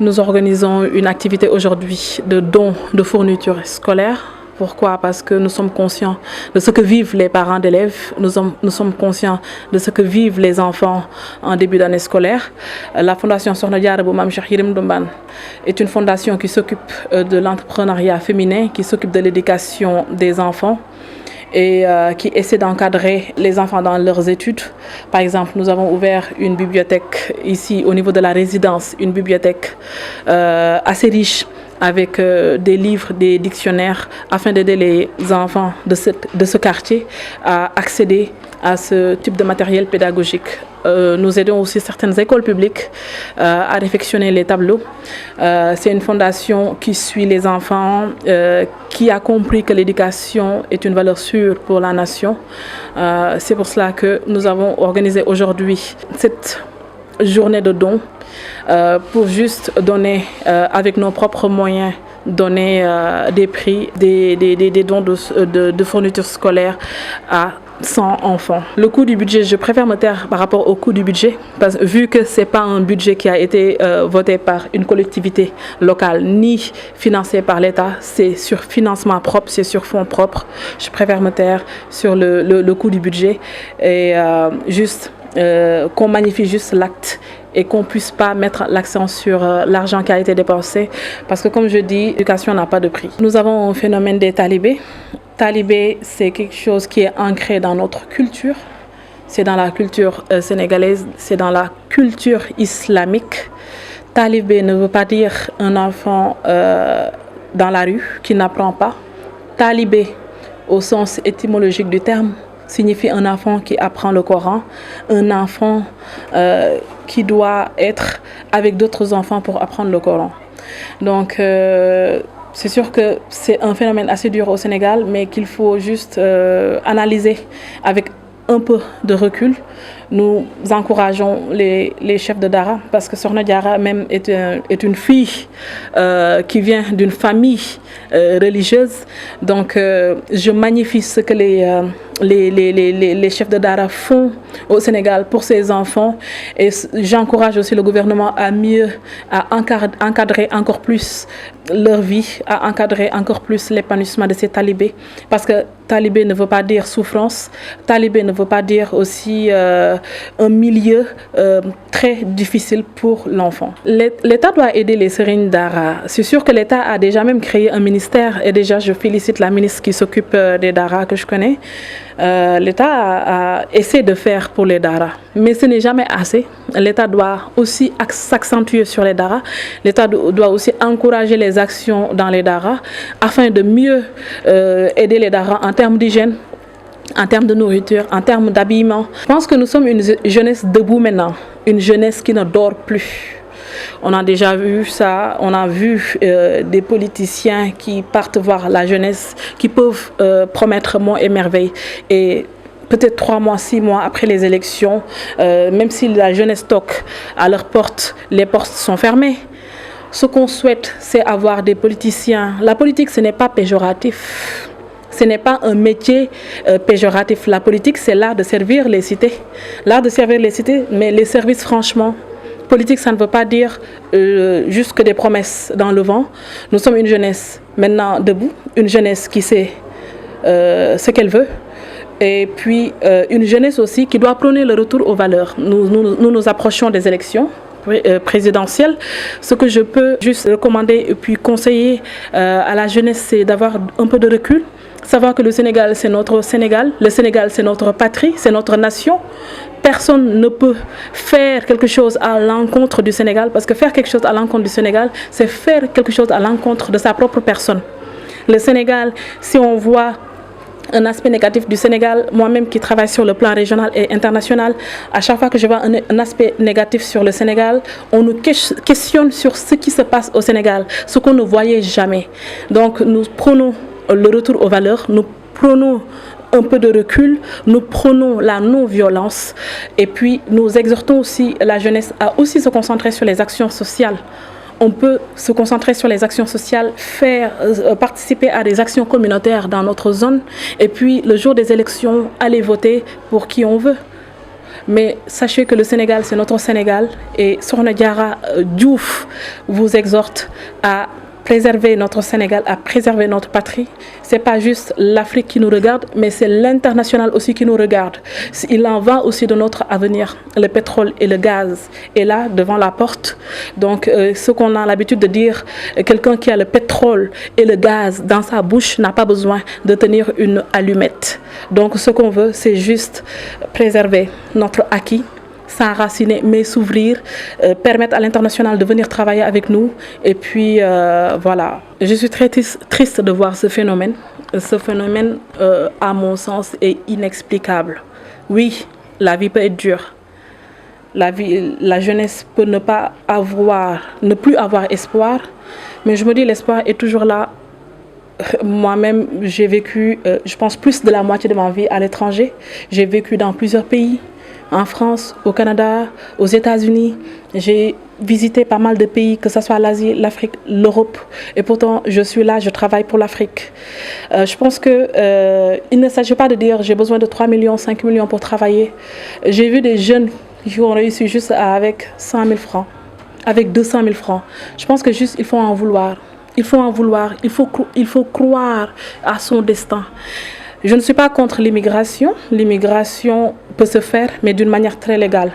Nous organisons une activité aujourd'hui de don de fournitures scolaires. Pourquoi? Parce que nous sommes conscients de ce que vivent les parents d'élèves, nous sommes conscients de ce que vivent les enfants en début d'année scolaire. La Fondation Sokhna Diarra bu Mame Cheikh Yérim Ndoumban est une fondation qui s'occupe de l'entrepreneuriat féminin, qui s'occupe de l'éducation des enfants et qui essaie d'encadrer les enfants dans leurs études. Par exemple, nous avons ouvert une bibliothèque ici au niveau de la résidence, une bibliothèque assez riche avec des livres, des dictionnaires, afin d'aider les enfants de ce quartier à accéder à ce type de matériel pédagogique. Nous aidons aussi certaines écoles publiques à réfectionner les tableaux. C'est une fondation qui suit les enfants, qui a compris que l'éducation est une valeur sûre pour la nation. C'est pour cela que nous avons organisé aujourd'hui cette journée de dons pour juste donner avec nos propres moyens, donner des prix, des dons de fournitures scolaires à 100 enfants. Le coût du budget, je préfère me taire par rapport au coût du budget, parce que vu que ce n'est pas un budget qui a été voté par une collectivité locale ni financé par l'État, c'est sur financement propre, c'est sur fonds propres. Je préfère me taire sur le coût du budget et juste qu'on magnifie juste l'acte et qu'on ne puisse pas mettre l'accent sur l'argent qui a été dépensé, parce que comme je dis, l'éducation n'a pas de prix. Nous avons un phénomène des talibés. Talibé, c'est quelque chose qui est ancré dans notre culture, c'est dans la culture sénégalaise, c'est dans la culture islamique. Talibé ne veut pas dire un enfant dans la rue qui n'apprend pas. Talibé, au sens étymologique du terme, signifie un enfant qui apprend le Coran, un enfant qui doit être avec d'autres enfants pour apprendre le Coran. Donc, c'est sûr que c'est un phénomène assez dur au Sénégal, mais qu'il faut juste analyser avec un peu de recul. Nous encourageons les chefs de Dara, parce que Sokhna Diarra même est une fille qui vient d'une famille religieuse. Donc je magnifie ce que les chefs de Dara font au Sénégal pour ces enfants, et j'encourage aussi le gouvernement à encadrer encore plus leur vie, à encadrer encore plus l'épanouissement de ces talibés, parce que talibé ne veut pas dire souffrance, talibé ne veut pas dire aussi un milieu très difficile pour l'enfant. L'État doit aider les Serigne Dara. C'est sûr que l'État a déjà même créé un ministère, et déjà je félicite la ministre qui s'occupe des Dara que je connais. L'État a essayé de faire pour les Dara, mais ce n'est jamais assez. L'État doit aussi s'accentuer sur les Dara. L'État doit aussi encourager les actions dans les Dara afin de mieux aider les Dara en termes d'hygiène, en termes de nourriture, en termes d'habillement. Je pense que nous sommes une jeunesse debout maintenant, une jeunesse qui ne dort plus. On a déjà vu ça, on a vu des politiciens qui partent voir la jeunesse, qui peuvent promettre monts et merveilles. Et peut-être 3 mois, 6 mois après les élections, même si la jeunesse toque à leurs portes, les portes sont fermées. Ce qu'on souhaite, c'est avoir des politiciens. La politique, ce n'est pas péjoratif. Ce n'est pas un métier péjoratif. La politique, c'est l'art de servir les cités. L'art de servir les cités, mais les services, franchement, politique, ça ne veut pas dire juste que des promesses dans le vent. Nous sommes une jeunesse maintenant debout, une jeunesse qui sait ce qu'elle veut. Et puis une jeunesse aussi qui doit prôner le retour aux valeurs. Nous approchons des élections présidentielle. Ce que je peux juste recommander et puis conseiller à la jeunesse, c'est d'avoir un peu de recul, savoir que le Sénégal, c'est notre Sénégal, le Sénégal, c'est notre patrie, c'est notre nation. Personne ne peut faire quelque chose à l'encontre du Sénégal, parce que faire quelque chose à l'encontre du Sénégal, c'est faire quelque chose à l'encontre de sa propre personne. Le Sénégal, si on voit un aspect négatif du Sénégal, moi-même qui travaille sur le plan régional et international, à chaque fois que je vois un aspect négatif sur le Sénégal, on nous questionne sur ce qui se passe au Sénégal, ce qu'on ne voyait jamais. Donc nous prenons le retour aux valeurs, nous prenons un peu de recul, nous prenons la non-violence, et puis nous exhortons aussi la jeunesse à aussi se concentrer sur les actions sociales. On peut se concentrer sur les actions sociales, participer à des actions communautaires dans notre zone, et puis le jour des élections, aller voter pour qui on veut. Mais sachez que le Sénégal, c'est notre Sénégal. Et Sokhna Diarra Diouf vous exhorte à préserver notre Sénégal, à préserver notre patrie. Ce n'est pas juste l'Afrique qui nous regarde, mais c'est l'international aussi qui nous regarde. Il en va aussi de notre avenir. Le pétrole et le gaz est là, devant la porte. Donc, ce qu'on a l'habitude de dire, quelqu'un qui a le pétrole et le gaz dans sa bouche n'a pas besoin de tenir une allumette. Donc, ce qu'on veut, c'est juste préserver notre acquis, s'enraciner, mais s'ouvrir, permettre à l'international de venir travailler avec nous. Et puis, voilà. Je suis très triste de voir ce phénomène. Ce phénomène, à mon sens, est inexplicable. Oui, la vie peut être dure. La jeunesse peut ne plus avoir espoir. Mais je me dis, l'espoir est toujours là. Moi-même, j'ai vécu, je pense, plus de la moitié de ma vie à l'étranger. J'ai vécu dans plusieurs pays. En France, au Canada, aux États-Unis. J'ai visité pas mal de pays, que ce soit l'Asie, l'Afrique, l'Europe. Et pourtant, je suis là, je travaille pour l'Afrique. Je pense qu'il ne s'agit pas de dire j'ai besoin de 3 millions, 5 millions pour travailler. J'ai vu des jeunes qui ont réussi juste avec 100 000 francs, avec 200 000 francs. Je pense que juste, il faut en vouloir. Il faut en vouloir. Il faut croire à son destin. Je ne suis pas contre l'immigration. L'immigration peut se faire, mais d'une manière très légale.